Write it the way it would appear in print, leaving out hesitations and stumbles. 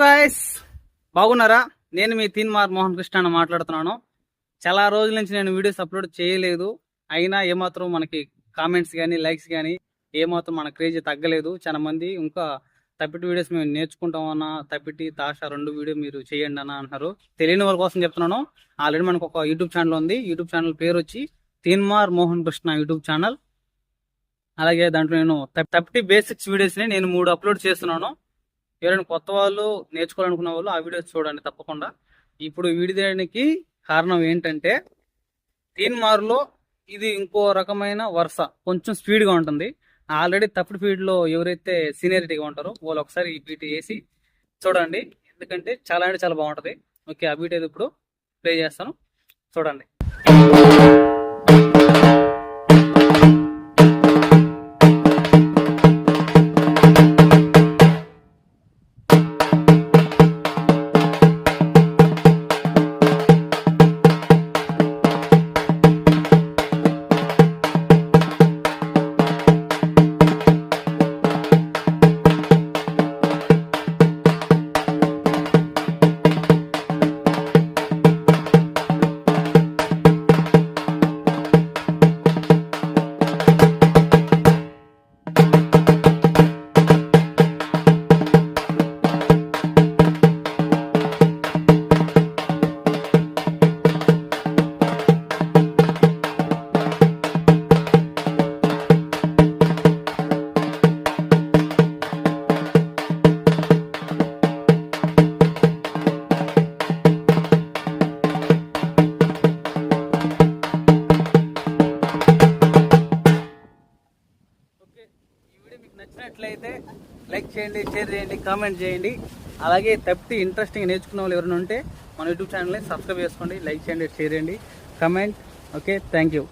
Guys, బాగున్నారా? నేను మీ తీన్మార్ మోహన్ కృష్ణ మాట్లాడుతున్నాను. చాలా రోజుల నుంచి నేను వీడియోస్ అప్లోడ్ చేయలేదు. అయినా ఏమాత్రం మనకి కామెంట్స్ కానీ లైక్స్ కానీ ఏమాత్రం మన క్రేజ్ తగ్గలేదు. చాలా మంది ఇంకా తప్పిటి వీడియోస్ మేము నేర్చుకుంటామన్నా, తప్పిటి తాష 2 వీడియో మీరు చేయండి అన్న అంటున్నారు. తెలియని వాళ్ళ కోసం చెప్తున్నాను. ఆల్రెడీ మనకు ఒక యూట్యూబ్ ఛానల్ ఉంది. యూట్యూబ్ ఛానల్ పేరు వచ్చి తీన్మార్ మోహన్ కృష్ణ యూట్యూబ్ ఛానల్. అలాగే దాంట్లో నేను తప్పిటి బేసిక్స్ వీడియోస్ని నేను 3 అప్లోడ్ చేస్తున్నాను. ఎవరైనా కొత్త వాళ్ళు నేర్చుకోవాలనుకున్న వాళ్ళు ఆ వీడియోస్ చూడండి తప్పకుండా. ఇప్పుడు వీడియో తీయడానికి కారణం ఏంటంటే, తీన్మార్లో ఇది ఇంకో రకమైన వరుస, కొంచెం స్పీడ్గా ఉంటుంది. ఆల్రెడీ తప్పుడు ఫీల్డ్లో ఎవరైతే సీనియరిటీగా ఉంటారో వాళ్ళు ఒకసారి ఈ బీట్ వేసి చూడండి, ఎందుకంటే చాలా అంటే చాలా బాగుంటుంది. ఓకే, ఆ బీట్ అయితే ఇప్పుడు ప్లే చేస్తాను, చూడండి. నచ్చినట్లయితే లైక్ చేయండి, షేర్ చేయండి, కామెంట్ చేయండి. అలాగే తప్పి ఇంట్రెస్టింగ్ నేర్చుకున్న వాళ్ళు ఎవరైనా ఉంటే మన యూట్యూబ్ ఛానల్ని సబ్స్క్రైబ్ చేసుకోండి, లైక్ చేయండి, షేర్ చేయండి, కామెంట్. Okay, thank you.